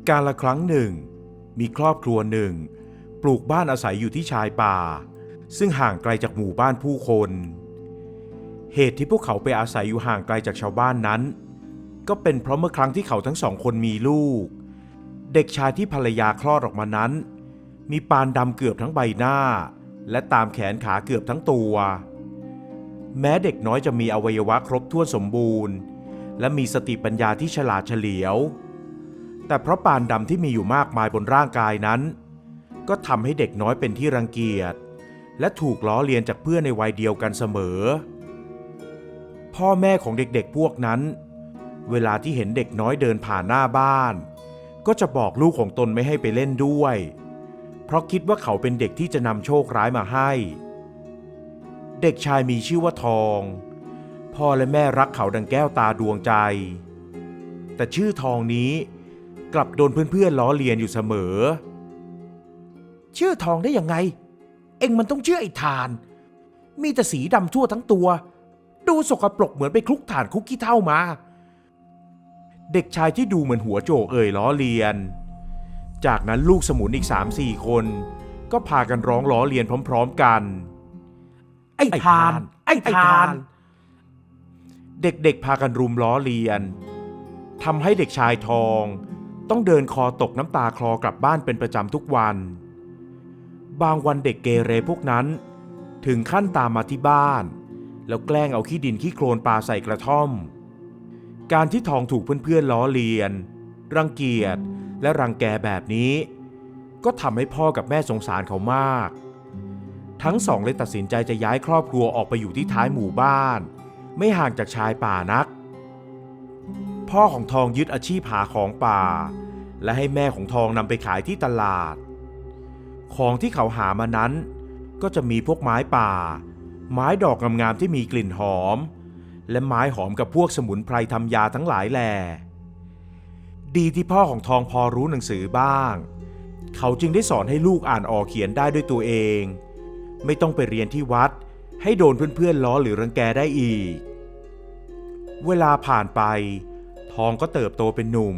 กาลครั้งหนึ่งมีครอบครัวหนึ่งปลูกบ้านอาศัยอยู่ที่ชายป่าซึ่งห่างไกลจากหมู่บ้านผู้คนเหตุที่พวกเขาไปอาศัยอยู่ห่างไกลจากชาวบ้านนั้นก็เป็นเพราะเมื่อครั้งที่เขาทั้งสองคนมีลูกเด็กชายที่ภรรยาคลอดออกมานั้นมีปานดำเกือบทั้งใบหน้าและตามแขนขาเกือบทั้งตัวแม้เด็กน้อยจะมีอวัยวะครบถ้วนสมบูรณ์และมีสติปัญญาที่ฉลาดเฉลียวแต่เพราะปานดำที่มีอยู่มากมายบนร่างกายนั้นก็ทำให้เด็กน้อยเป็นที่รังเกียจและถูกล้อเลียนจากเพื่อนในวัยเดียวกันเสมอพ่อแม่ของเด็กๆพวกนั้นเวลาที่เห็นเด็กน้อยเดินผ่านหน้าบ้านก็จะบอกลูกของตนไม่ให้ไปเล่นด้วยเพราะคิดว่าเขาเป็นเด็กที่จะนำโชคร้ายมาให้เด็กชายมีชื่อว่าทองพ่อและแม่รักเขาดังแก้วตาดวงใจแต่ชื่อทองนี้กลับโดนเพื่อนๆล้อเลียนอยู่เสมอชื่อทองได้ยังไงเอ็งมันต้องชื่อไอ้ทานมีแต่สีดำทั่วทั้งตัวดูสกปรกเหมือนไปคลุกถ่านคุกขี้เถ้ามาเด็กชายที่ดูเหมือนหัวโจกล้อเลียนจากนั้นลูกสมุนอีก 3-4 คนก็พากันร้องล้อเลียนพร้อมๆกันไอ้ทานไอ้ทานเด็กๆพากันรุมล้อเลียนทำให้เด็กชายทองต้องเดินคอตกน้ำตาคลอกลับบ้านเป็นประจำทุกวันบางวันเด็กเกเรพวกนั้นถึงขั้นตามมาที่บ้านแล้วแกล้งเอาขี้ดินขี้โคลนปาใส่กระท่อมการที่ทองถูกเพื่อนๆล้อเลียนรังเกียจและรังแกแบบนี้ก็ทำให้พ่อกับแม่สงสารเขามากทั้งสองเลยตัดสินใจจะย้ายครอบครัวออกไปอยู่ที่ท้ายหมู่บ้านไม่ห่างจากชายป่านักพ่อของทองยึดอาชีพหาของป่าและให้แม่ของทองนำไปขายที่ตลาดของที่เขาหามานั้นก็จะมีพวกไม้ป่าไม้ดอกงามๆที่มีกลิ่นหอมและไม้หอมกับพวกสมุนไพรทำยาทั้งหลายแหล่ดีที่พ่อของทองพอรู้หนังสือบ้างเขาจึงได้สอนให้ลูกอ่านออกเขียนได้ด้วยตัวเองไม่ต้องไปเรียนที่วัดให้โดนเพื่อนๆล้อหรือรังแกได้อีกเวลาผ่านไปทองก็เติบโตเป็นหนุ่ม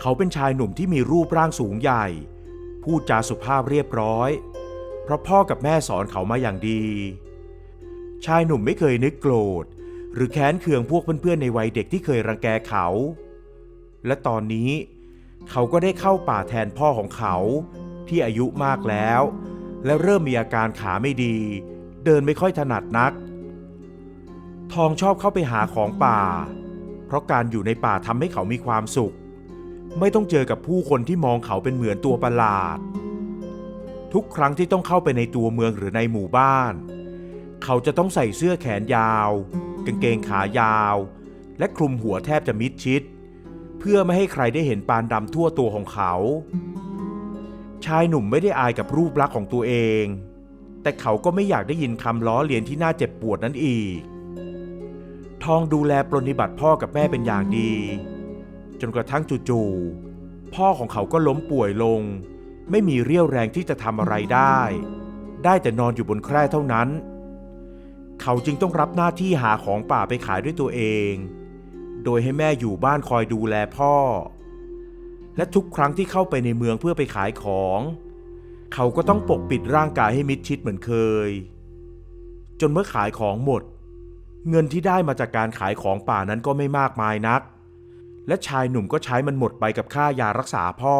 เขาเป็นชายหนุ่มที่มีรูปร่างสูงใหญ่พูดจาสุภาพเรียบร้อยเพราะพ่อกับแม่สอนเขามาอย่างดีชายหนุ่มไม่เคยนึกโกรธหรือแค้นเคืองพวกเพื่อนๆในวัยเด็กที่เคยรังแกเขาและตอนนี้เขาก็ได้เข้าป่าแทนพ่อของเขาที่อายุมากแล้วและเริ่มมีอาการขาไม่ดีเดินไม่ค่อยถนัดนักทองชอบเข้าไปหาของป่าเพราะการอยู่ในป่าทำให้เขามีความสุขไม่ต้องเจอกับผู้คนที่มองเขาเป็นเหมือนตัวประหลาดทุกครั้งที่ต้องเข้าไปในตัวเมืองหรือในหมู่บ้านเขาจะต้องใส่เสื้อแขนยาวกางเกงขายาวและคลุมหัวแทบจะมิดชิดเพื่อไม่ให้ใครได้เห็นปานดำทั่วตัวของเขาชายหนุ่มไม่ได้อายกับรูปลักษณ์ของตัวเองแต่เขาก็ไม่อยากได้ยินคำล้อเลียนที่น่าเจ็บปวดนั้นอีกทองดูแลปรนนิบัติพ่อกับแม่เป็นอย่างดีจนกระทั่งจู่ๆพ่อของเขาก็ล้มป่วยลงไม่มีเรี่ยวแรงที่จะทำอะไรได้แต่นอนอยู่บนแคร่เท่านั้นเขาจึงต้องรับหน้าที่หาของป่าไปขายด้วยตัวเองโดยให้แม่อยู่บ้านคอยดูแลพ่อและทุกครั้งที่เข้าไปในเมืองเพื่อไปขายของเขาก็ต้องปกปิดร่างกายให้มิดชิดเหมือนเคยจนเมื่อขายของหมดเงินที่ได้มาจากการขายของป่านั้นก็ไม่มากมายนักและชายหนุ่มก็ใช้มันหมดไปกับค่ายารักษาพ่อ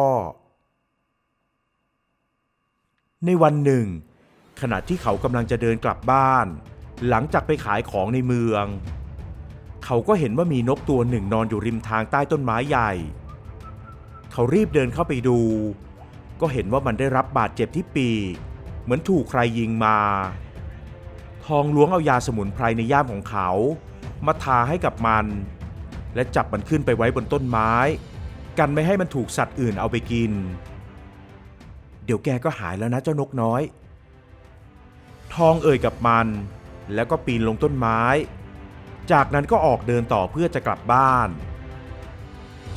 ในวันหนึ่งขณะที่เขากำลังจะเดินกลับบ้านหลังจากไปขายของในเมืองเขาก็เห็นว่ามีนกตัวหนึ่งนอนอยู่ริมทางใต้ต้นไม้ใหญ่เขารีบเดินเข้าไปดูก็เห็นว่ามันได้รับบาดเจ็บที่ปีกเหมือนถูกใครยิงมาทองล้วงเอายาสมุนไพรในย่ามของเขามาทาให้กับมันและจับมันขึ้นไปไว้บนต้นไม้กันไม่ให้มันถูกสัตว์อื่นเอาไปกินเดี๋ยวแกก็หายแล้วนะเจ้านกน้อยทองกับมันแล้วก็ปีนลงต้นไม้จากนั้นก็ออกเดินต่อเพื่อจะกลับบ้าน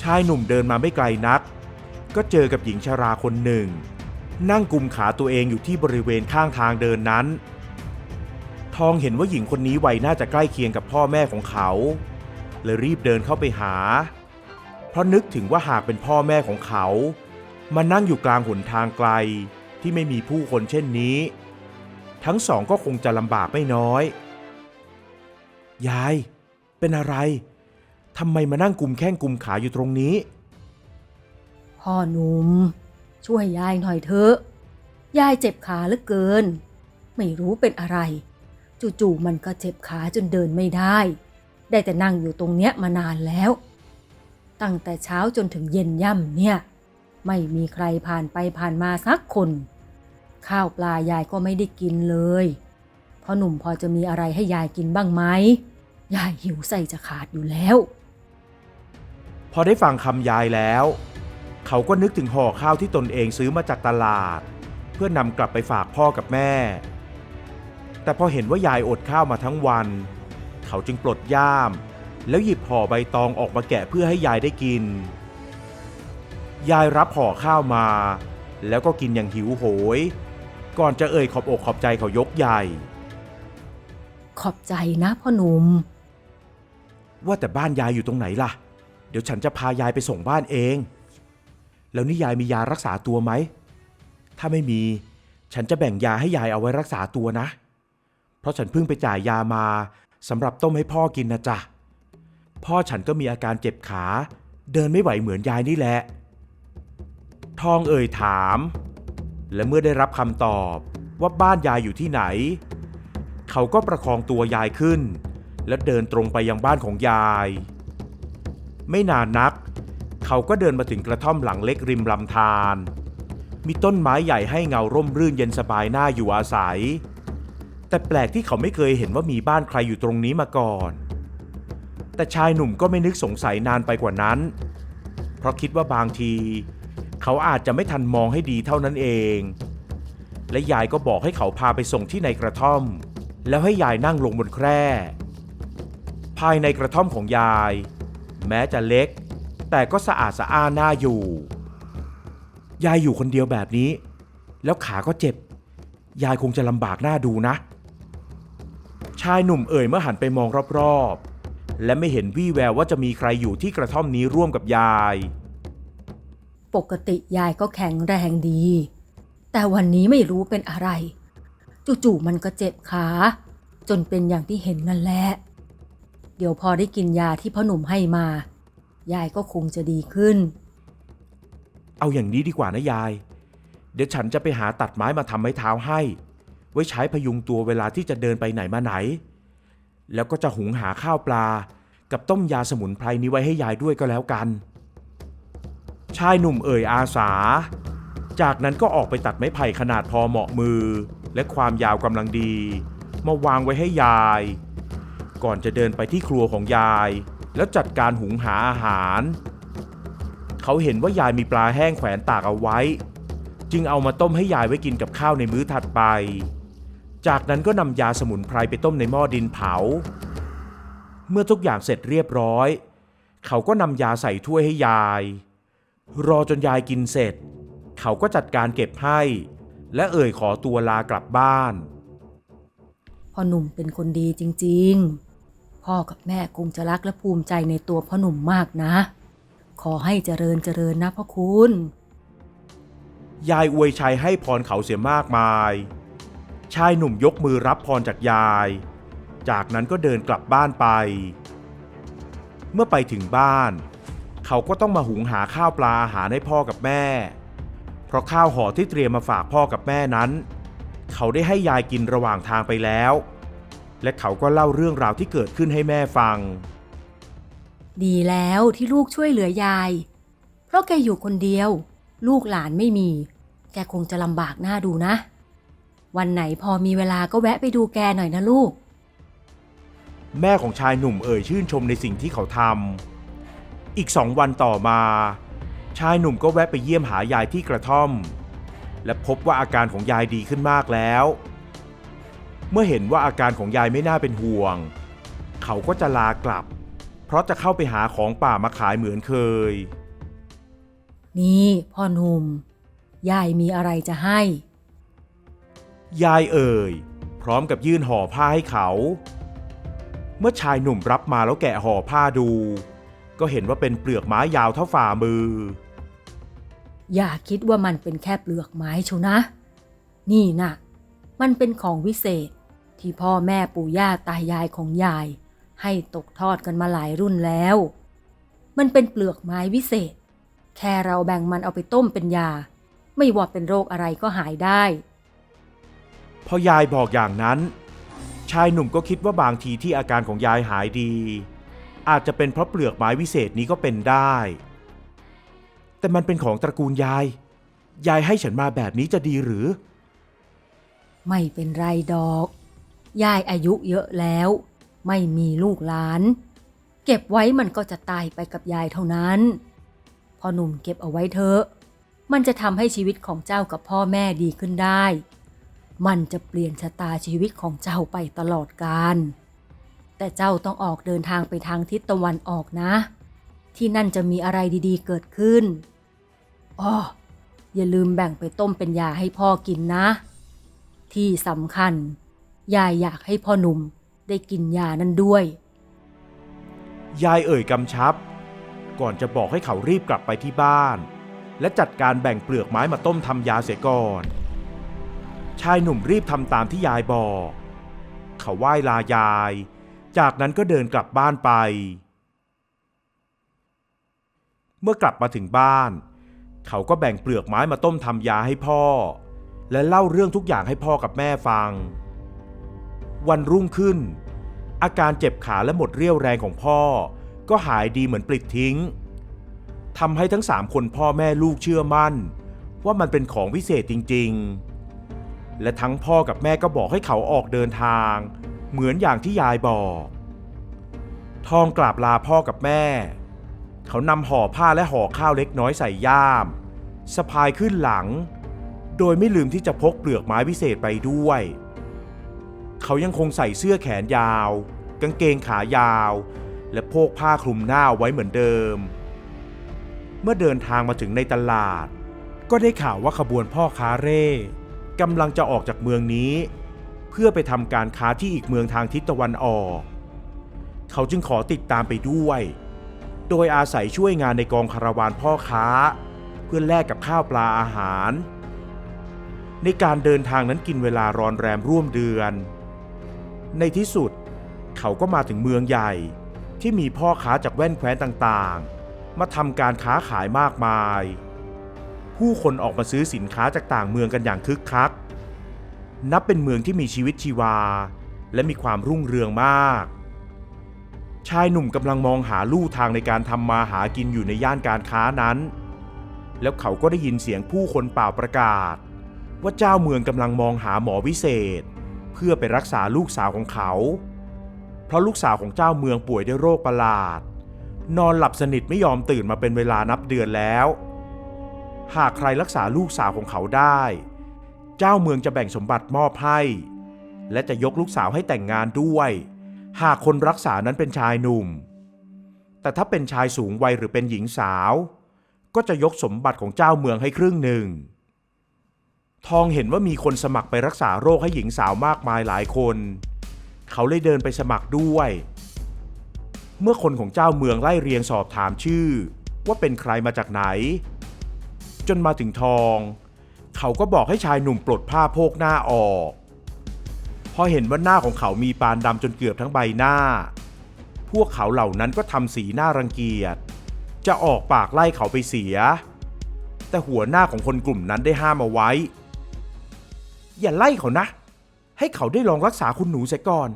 ชายหนุ่มเดินมาไม่ไกลนักก็เจอกับหญิงชราคนหนึ่งนั่งกุมขาตัวเองอยู่ที่บริเวณข้างทางเดินนั้นทองเห็นว่าหญิงคนนี้วัยน่าจะใกล้เคียงกับพ่อแม่ของเขาเลยรีบเดินเข้าไปหา เพราะนึกถึงว่าหากเป็นพ่อแม่ของเขามานั่งอยู่กลางหนทางไกลที่ไม่มีผู้คนเช่นนี้ทั้งสองก็คงจะลำบากไม่น้อยยายเป็นอะไรทำไมมานั่งกุมแข้งกุมขาอยู่ตรงนี้พ่อหนุ่มช่วยยายหน่อยเถอะยายเจ็บขาเหลือเกินไม่รู้เป็นอะไรจู่ๆมันก็เจ็บขาจนเดินไม่ได้แต่นั่งอยู่ตรงเนี้ยมานานแล้วตั้งแต่เช้าจนถึงเย็นย่ำเนี่ยไม่มีใครผ่านไปผ่านมาสักคนข้าวปลายายก็ไม่ได้กินเลยพ่อหนุ่มพอจะมีอะไรให้ยายกินบ้างไหมยายหิวไส้จะขาดอยู่แล้วพอได้ฟังคำยายแล้วเขาก็นึกถึงห่อข้าวที่ตนเองซื้อมาจากตลาดเพื่อนำกลับไปฝากพ่อกับแม่แต่พอเห็นว่ายายอดข้าวมาทั้งวันเขาจึงปลดย่ามแล้วหยิบห่อใบตองออกมาแกะเพื่อให้ยายได้กินยายรับห่อข้าวมาแล้วก็กินอย่างหิวโหยก่อนจะเอ่ยขอบอกขอบใจเขายกใหญ่ขอบใจนะพ่อหนุ่มว่าแต่บ้านยายอยู่ตรงไหนล่ะเดี๋ยวฉันจะพายายไปส่งบ้านเองแล้วนี่ยายมียารักษาตัวไหมถ้าไม่มีฉันจะแบ่งยาให้ยายเอาไว้รักษาตัวนะเพราะฉันเพิ่งไปจ่ายยามาสำหรับต้มให้พ่อกินนะจ๊ะพ่อฉันก็มีอาการเจ็บขาเดินไม่ไหวเหมือนยายนี่แหละทองเอ่ยถามและเมื่อได้รับคำตอบว่าบ้านยายอยู่ที่ไหนเขาก็ประคองตัวยายขึ้นและเดินตรงไปยังบ้านของยายไม่นานนักเขาก็เดินมาถึงกระท่อมหลังเล็กริมลำธารมีต้นไม้ใหญ่ให้เงาร่มรื่นเย็นสบายน่าอยู่อาศัยแต่แปลกที่เขาไม่เคยเห็นว่ามีบ้านใครอยู่ตรงนี้มาก่อนแต่ชายหนุ่มก็ไม่นึกสงสัยนานไปกว่านั้นเพราะคิดว่าบางทีเขาอาจจะไม่ทันมองให้ดีเท่านั้นเองและยายก็บอกให้เขาพาไปส่งที่ในกระท่อมแล้วให้ยายนั่งลงบนแคร่ภายในกระท่อมของยายแม้จะเล็กแต่ก็สะอาดสะอ้านน่าอยู่ยายอยู่คนเดียวแบบนี้แล้วขาก็เจ็บยายคงจะลำบากน่าดูนะชายหนุ่มเอ่ยเมื่อหันไปมองรอบๆและไม่เห็นวี่แววว่าจะมีใครอยู่ที่กระท่อมนี้ร่วมกับยายปกติยายก็แข็งแรงดีแต่วันนี้ไม่รู้เป็นอะไรจู่ๆมันก็เจ็บขาจนเป็นอย่างที่เห็นนั่นแหละเดี๋ยวพอได้กินยาที่พ่อหนุ่มให้มายายก็คงจะดีขึ้นเอาอย่างนี้ดีกว่านะยายเดี๋ยวฉันจะไปหาตัดไม้มาทำไม้เท้าให้ไว้ใช้พยุงตัวเวลาที่จะเดินไปไหนมาไหนแล้วก็จะหุงหาข้าวปลากับต้มยาสมุนไพรนี้ไว้ให้ยายด้วยก็แล้วกันชายหนุ่มเอ่ยอาสาจากนั้นก็ออกไปตัดไม้ไผ่ขนาดพอเหมาะมือและความยาวกำลังดีมาวางไว้ให้ยายก่อนจะเดินไปที่ครัวของยายแล้วจัดการหุงหาอาหารเขาเห็นว่ายายมีปลาแห้งแขวนตากเอาไว้จึงเอามาต้มให้ยายไว้กินกับข้าวในมื้อถัดไปจากนั้นก็นำยาสมุนไพรไปต้มในหม้อดินเผาเมื่อทุกอย่างเสร็จเรียบร้อยเขาก็นำยาใส่ถ้วยให้ยายรอจนยายกินเสร็จเขาก็จัดการเก็บให้และเอ่ยขอตัวลากลับบ้านพ่อหนุ่มเป็นคนดีจริงๆพ่อกับแม่คงจะรักและภูมิใจในตัวพ่อหนุ่มมากนะขอให้เจริญเจริญนะพ่อคุณยายอวยชัยให้พรเขาเสียมากมายชายหนุ่มยกมือรับพรจากยายจากนั้นก็เดินกลับบ้านไปเมื่อไปถึงบ้านเขาก็ต้องมาหุงหาข้าวปลาอาหารให้พ่อกับแม่เพราะข้าวห่อที่เตรียมมาฝากพ่อกับแม่นั้นเขาได้ให้ยายกินระหว่างทางไปแล้วและเขาก็เล่าเรื่องราวที่เกิดขึ้นให้แม่ฟังดีแล้วที่ลูกช่วยเหลือยายเพราะแกอยู่คนเดียวลูกหลานไม่มีแกคงจะลำบากหน้าดูนะวันไหนพอมีเวลาก็แวะไปดูแกหน่อยนะลูกแม่ของชายหนุ่มเอ่ยชื่นชมในสิ่งที่เขาทำอีก2 วันต่อมาชายหนุ่มก็แวะไปเยี่ยมหายายที่กระท่อมและพบว่าอาการของยายดีขึ้นมากแล้วเมื่อเห็นว่าอาการของยายไม่น่าเป็นห่วงเขาก็จะลากลับเพราะจะเข้าไปหาของป่ามาขายเหมือนเคยนี่พ่อหนุ่มยายมีอะไรจะให้ยายเอ่ยพร้อมกับยื่นห่อผ้าให้เขาเมื่อชายหนุ่มรับมาแล้วแกะห่อผ้าดูก็ ก็เห็นว่าเป็นเปลือกไม้ยาวเท่าฝ่ามืออย่าคิดว่ามันเป็นแค่เปลือกไม้ชูนะนี่น่ะมันเป็นของวิเศษที่พ่อแม่ปู่ย่าตายายของยายให้ตกทอดกันมาหลายรุ่นแล้วมันเป็นเปลือกไม้วิเศษแค่เราแบ่งมันเอาไปต้มเป็นยาไม่ว่าเป็นโรคอะไรก็หายได้พอยายบอกอย่างนั้นชายหนุ่มก็คิดว่าบางทีที่อาการของยายหายดีอาจจะเป็นเพราะเปลือกไม้วิเศษนี้ก็เป็นได้แต่มันเป็นของตระกูลยายให้ฉันมาแบบนี้จะดีหรือไม่เป็นไรดอกยายอายุเยอะแล้วไม่มีลูกหลานเก็บไว้มันก็จะตายไปกับยายเท่านั้นพ่อหนุ่มเก็บเอาไว้เถอะมันจะทำให้ชีวิตของเจ้ากับพ่อแม่ดีขึ้นได้มันจะเปลี่ยนชะตาชีวิตของเจ้าไปตลอดกาลแต่เจ้าต้องออกเดินทางไปทางทิศตะวันออกนะที่นั่นจะมีอะไรดีๆเกิดขึ้นอ้ออย่าลืมแบ่งไปต้มเป็นยาให้พ่อกินนะที่สำคัญยายอยากให้พ่อหนุ่มได้กินยานั้นด้วยยายเอ่ยกำชับก่อนจะบอกให้เขารีบกลับไปที่บ้านและจัดการแบ่งเปลือกไม้มาต้มทำยาเสียก่อนชายหนุ่มรีบทำตามที่ยายบอกเขาไหว้ลายายจากนั้นก็เดินกลับบ้านไปเมื่อกลับมาถึงบ้านเขาก็แบ่งเปลือกไม้มาต้มทำยาให้พ่อและเล่าเรื่องทุกอย่างให้พ่อกับแม่ฟังวันรุ่งขึ้นอาการเจ็บขาและหมดเรี่ยวแรงของพ่อก็หายดีเหมือนปลิดทิ้งทำให้ทั้ง3 คนพ่อแม่ลูกเชื่อมั่นว่ามันเป็นของวิเศษจริงๆและทั้งพ่อกับแม่ก็บอกให้เขาออกเดินทางเหมือนอย่างที่ยายบอกทองกราบลาพ่อกับแม่เขานำห่อผ้าและห่อข้าวเล็กน้อยใส่ย่ามสะพายขึ้นหลังโดยไม่ลืมที่จะพกเปลือกไม้วิเศษไปด้วยเขายังคงใส่เสื้อแขนยาวกางเกงขายาวและโพกผ้าคลุมหน้าไว้เหมือนเดิมเมื่อเดินทางมาถึงในตลาดก็ได้ข่าวว่าขบวนพ่อค้าเร่กำลังจะออกจากเมืองนี้เพื่อไปทำการค้าที่อีกเมืองทางทิศตะวันออกเขาจึงขอติดตามไปด้วยโดยอาศัยช่วยงานในกองคาราวานพ่อค้าเพื่อแลกกับข้าวปลาอาหารในการเดินทางนั้นกินเวลารอนแรมร่วมเดือนในที่สุดเขาก็มาถึงเมืองใหญ่ที่มีพ่อค้าจากแว่นแคว้นต่างๆมาทำการค้าขายมากมายผู้คนออกมาซื้อสินค้าจากต่างเมืองกันอย่างคึกคักนับเป็นเมืองที่มีชีวิตชีวาและมีความรุ่งเรืองมากชายหนุ่มกำลังมองหาลู่ทางในการทำมาหากินอยู่ในย่านการค้านั้นแล้วเขาก็ได้ยินเสียงผู้คนเป่าประกาศว่าเจ้าเมืองกำลังมองหาหมอวิเศษเพื่อไปรักษาลูกสาวของเขาเพราะลูกสาวของเจ้าเมืองป่วยด้วยโรคประหลาดนอนหลับสนิทไม่ยอมตื่นมาเป็นเวลานับเดือนแล้วหากใครรักษาลูกสาวของเขาได้เจ้าเมืองจะแบ่งสมบัติมอบให้และจะยกลูกสาวให้แต่งงานด้วยหากคนรักษานั้นเป็นชายหนุ่มแต่ถ้าเป็นชายสูงวัยหรือเป็นหญิงสาวก็จะยกสมบัติของเจ้าเมืองให้ครึ่งหนึ่งทองเห็นว่ามีคนสมัครไปรักษาโรคให้หญิงสาวมากมายหลายคนเขาเลยเดินไปสมัครด้วยเมื่อคนของเจ้าเมืองไล่เรียงสอบถามชื่อว่าเป็นใครมาจากไหนจนมาถึงทองเขาก็บอกให้ชายหนุ่มปลดผ้าโพกหน้าออกพอเห็นว่าหน้าของเขามีปานดำจนเกือบทั้งใบหน้าพวกเขาเหล่านั้นก็ทำสีหน้ารังเกียจจะออกปากไล่เขาไปเสียแต่หัวหน้าของคนกลุ่มนั้นได้ห้ามเอาไว้อย่าไล่เขานะให้เขาได้ลองรักษาคุณหนูเสียก่อน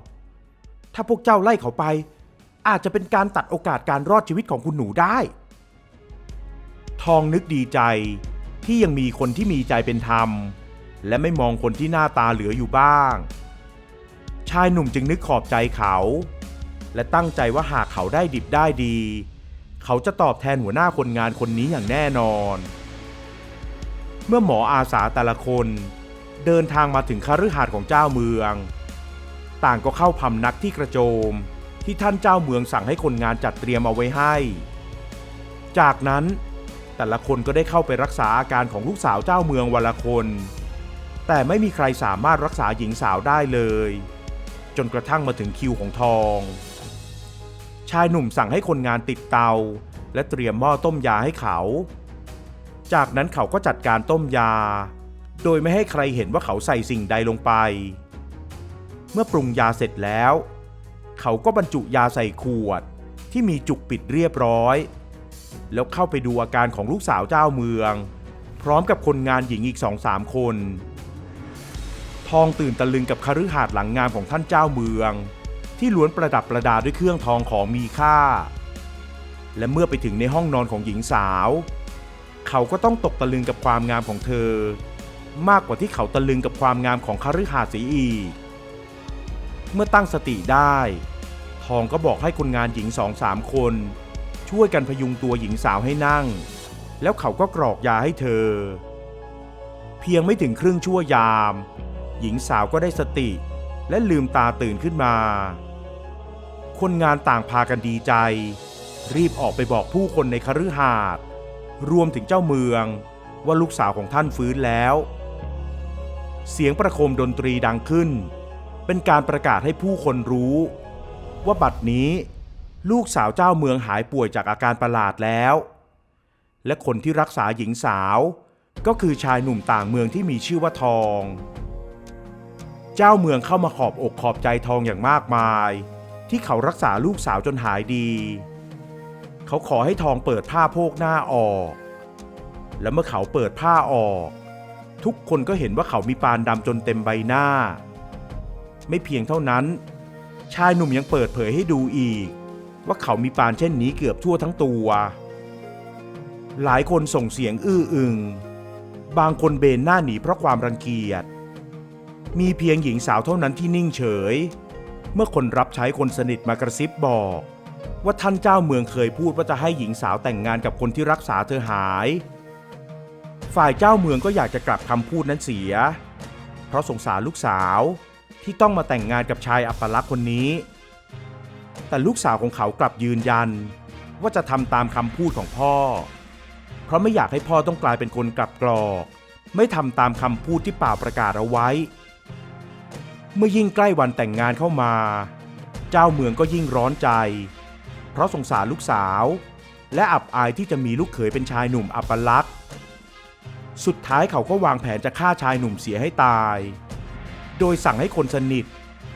ถ้าพวกเจ้าไล่เขาไปอาจจะเป็นการตัดโอกาสการรอดชีวิตของคุณหนูได้ทองนึกดีใจที่ยังมีคนที่มีใจเป็นธรรมและไม่มองคนที่หน้าตาเหลืออยู่บ้างชายหนุ่มจึงนึกขอบใจเขาและตั้งใจว่าหากเขาได้ดิบได้ดีเขาจะตอบแทนหัวหน้าคนงานคนนี้อย่างแน่นอนเมื่อหมออาสาแต่ละคนเดินทางมาถึงคฤหาสน์ของเจ้าเมืองต่างก็เข้าพำนักที่กระโจมที่ท่านเจ้าเมืองสั่งให้คนงานจัดเตรียมเอาไว้ให้จากนั้นแต่ละคนก็ได้เข้าไปรักษาอาการของลูกสาวเจ้าเมืองวันละคนแต่ไม่มีใครสามารถรักษาหญิงสาวได้เลยจนกระทั่งมาถึงคิวของทอง ชายหนุ่มสั่งให้คนงานติดเตาและเตรียมหม้อต้มยาให้เขาจากนั้นเขาก็จัดการต้มยาโดยไม่ให้ใครเห็นว่าเขาใส่สิ่งใดลงไปเมื่อปรุงยาเสร็จแล้วเขาก็บรรจุยาใส่ขวดที่มีจุกปิดเรียบร้อยแล้วเข้าไปดูอาการของลูกสาวเจ้าเมืองพร้อมกับคนงานหญิงอีก 2-3 คนทองตื่นตะลึงกับคฤหาสน์หลังงามของท่านเจ้าเมืองที่ล้วนประดับประดาด้วยเครื่องทองของมีค่าและเมื่อไปถึงในห้องนอนของหญิงสาวเขาก็ต้องตกตะลึงกับความงามของเธอมากกว่าที่เขาตะลึงกับความงามของคฤหาสน์เสียอีกเมื่อตั้งสติได้ทองก็บอกให้คนงานหญิง 2-3 คนช่วยกันพยุงตัวหญิงสาวให้นั่งแล้วเขาก็กรอกยาให้เธอเพียงไม่ถึงครึ่งชั่วยามหญิงสาวก็ได้สติและลืมตาตื่นขึ้นมาคนงานต่างพากันดีใจรีบออกไปบอกผู้คนในคฤหาสน์รวมถึงเจ้าเมืองว่าลูกสาวของท่านฟื้นแล้วเสียงประโคมดนตรีดังขึ้นเป็นการประกาศให้ผู้คนรู้ว่าบัดนี้ลูกสาวเจ้าเมืองหายป่วยจากอาการประหลาดแล้วและคนที่รักษาหญิงสาวก็คือชายหนุ่มต่างเมืองที่มีชื่อว่าทองเจ้าเมืองเข้ามาขอบอกขอบใจทองอย่างมากมายที่เขารักษาลูกสาวจนหายดีเขาขอให้ทองเปิดผ้าโพกหน้าออกและเมื่อเขาเปิดผ้าออกทุกคนก็เห็นว่าเขามีปานดำจนเต็มใบหน้าไม่เพียงเท่านั้นชายหนุ่มยังเปิดเผยให้ดูอีกว่าเขามีปานเช่นนี้เกือบทั่วทั้งตัวหลายคนส่งเสียงอื้ออึงบางคนเบนหน้าหนีเพราะความรังเกียจมีเพียงหญิงสาวเท่านั้นที่นิ่งเฉยเมื่อคนรับใช้คนสนิทมากระซิบบอกว่าท่านเจ้าเมืองเคยพูดว่าจะให้หญิงสาวแต่งงานกับคนที่รักษาเธอหายฝ่ายเจ้าเมืองก็อยากจะกลับคำพูดนั้นเสียเพราะสงสารลูกสาวที่ต้องมาแต่งงานกับชายอัปลักษณ์คนนี้แต่ลูกสาวของเขากลับยืนยันว่าจะทำตามคำพูดของพ่อเพราะไม่อยากให้พ่อต้องกลายเป็นคนกลับกรอกไม่ทำตามคำพูดที่ป่าประกาศเอาไว้เมื่อยิ่งใกล้วันแต่งงานเข้ามาเจ้าเมืองก็ยิ่งร้อนใจเพราะสงสารลูกสาวและอับอายที่จะมีลูกเขยเป็นชายหนุ่มอัปลักษณ์สุดท้ายเขาก็วางแผนจะฆ่าชายหนุ่มเสียให้ตายโดยสั่งให้คนสนิท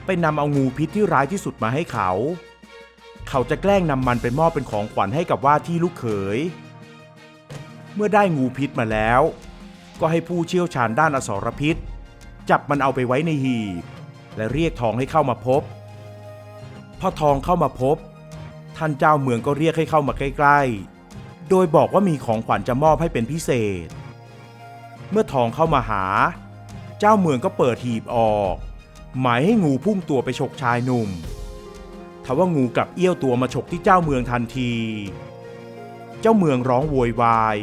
ไปนำเอางูพิษที่ร้ายที่สุดมาให้เขาจะแกล้งนำมันไปมอบเป็นของขวัญให้กับว่าที่ลูกเขยเมื่อได้งูพิษมาแล้วก็ให้ผู้เชี่ยวชาญด้านอสรพิษจับมันเอาไปไว้ในหีบและเรียกทองให้เข้ามาพบพอทองเข้ามาพบท่านเจ้าเมืองก็เรียกให้เข้ามาใกล้ๆโดยบอกว่ามีของขวัญจะมอบให้เป็นพิเศษเมื่อทองเข้ามาหาเจ้าเมืองก็เปิดหีบออกหมายให้งูพุ่งตัวไปฉกชายหนุ่มทว่างูกลับเอี้ยวตัวมาฉกที่เจ้าเมืองทันทีเจ้าเมืองร้องโวยวาย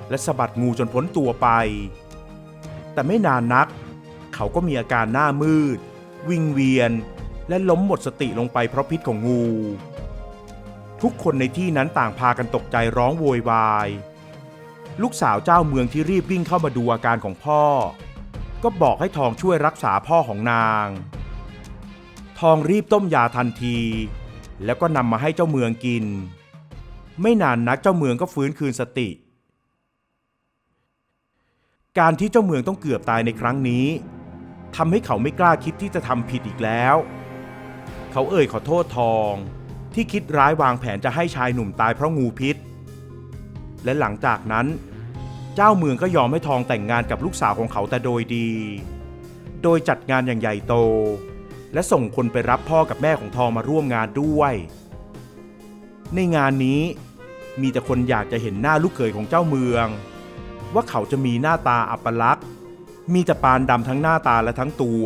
และสะบัดงูจนพ้นตัวไปแต่ไม่นานนักเขาก็มีอาการหน้ามืดวิงเวียนและล้มหมดสติลงไปเพราะพิษของงูทุกคนในที่นั้นต่างพากันตกใจร้องโวยวายลูกสาวเจ้าเมืองที่รีบวิ่งเข้ามาดูอาการของพ่อก็บอกให้ทองช่วยรักษาพ่อของนางทองรีบต้มยาทันทีแล้วก็นำมาให้เจ้าเมืองกินไม่นานนักเจ้าเมืองก็ฟื้นคืนสติการที่เจ้าเมืองต้องเกือบตายในครั้งนี้ทำให้เขาไม่กล้าคิดที่จะทำผิดอีกแล้วเขาเอ่ยขอโทษทองที่คิดร้ายวางแผนจะให้ชายหนุ่มตายเพราะงูพิษและหลังจากนั้นเจ้าเมืองก็ยอมให้ทองแต่งงานกับลูกสาวของเขาแต่โดยดีโดยจัดงานอย่างใหญ่โตและส่งคนไปรับพ่อกับแม่ของทองมาร่วมงานด้วยในงานนี้มีแต่คนอยากจะเห็นหน้าลูกเขยของเจ้าเมืองว่าเขาจะมีหน้าตาอัปลักษณ์มีแต่ปานดำทั้งหน้าตาและทั้งตัว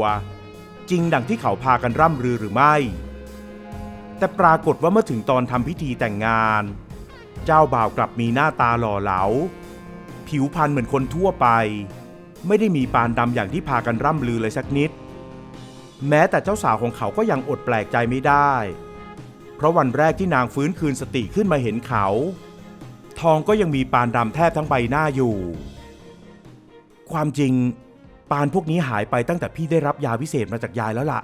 จริงดังที่เขาพากันร่ำลือหรือไม่แต่ปรากฏว่าเมื่อถึงตอนทำพิธีแต่งงานเจ้าบ่าวกลับมีหน้าตาหล่อเหลาผิวพรรณเหมือนคนทั่วไปไม่ได้มีปานดำอย่างที่พากันร่ำลือเลยสักนิดแม้แต่เจ้าสาวของเขาก็ยังอดแปลกใจไม่ได้เพราะวันแรกที่นางฟื้นคืนสติขึ้นมาเห็นเขาทองก็ยังมีปานดำแทบทั้งใบหน้าอยู่ความจริงปานพวกนี้หายไปตั้งแต่พี่ได้รับยาวิเศษมาจากยายแล้วล่ะ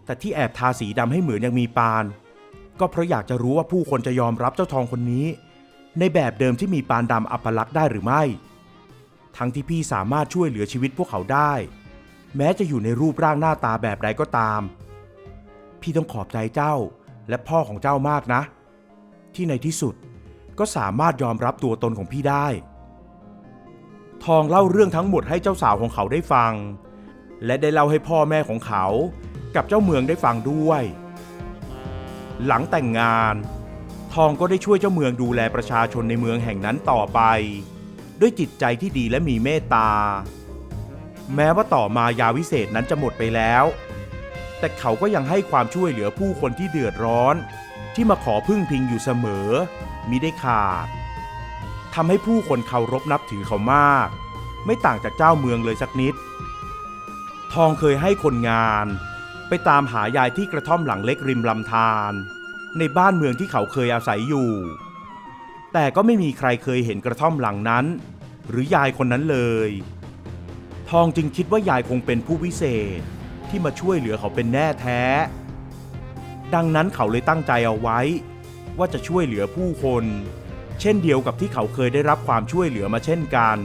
แต่ที่แอบทาสีดำให้เหมือนยังมีปาน ก็เพราะอยากจะรู้ว่าผู้คนจะยอมรับเจ้าทองคนนี้ในแบบเดิมที่มีปานดำอัปลักษณ์ได้หรือไม่ทั้งที่พี่สามารถช่วยเหลือชีวิตพวกเขาได้แม้จะอยู่ในรูปร่างหน้าตาแบบใดก็ตามพี่ต้องขอบใจเจ้าและพ่อของเจ้ามากนะที่ในที่สุดก็สามารถยอมรับตัวตนของพี่ได้ทองเล่าเรื่องทั้งหมดให้เจ้าสาวของเขาได้ฟังและได้เล่าให้พ่อแม่ของเขากับเจ้าเมืองได้ฟังด้วยหลังแต่งงานทองก็ได้ช่วยเจ้าเมืองดูแลประชาชนในเมืองแห่งนั้นต่อไปด้วยจิตใจที่ดีและมีเมตตาแม้ว่าต่อมายาวิเศษนั้นจะหมดไปแล้วแต่เขาก็ยังให้ความช่วยเหลือผู้คนที่เดือดร้อนที่มาขอพึ่งพิงอยู่เสมอมิได้ขาดทำให้ผู้คนเคารพนับถือเขามากไม่ต่างจากเจ้าเมืองเลยสักนิดทองเคยให้คนงานไปตามหายายที่กระท่อมหลังเล็กริมลำธารในบ้านเมืองที่เขาเคยอาศัยอยู่แต่ก็ไม่มีใครเคยเห็นกระท่อมหลังนั้นหรือยายคนนั้นเลยทองจึงคิดว่ายายคงเป็นผู้วิเศษที่มาช่วยเหลือเขาเป็นแน่แท้ดังนั้นเขาเลยตั้งใจเอาไว้ว่าจะช่วยเหลือผู้คนเช่นเดียวกับที่เขาเคยได้รับความช่วยเหลือมาเช่นกัน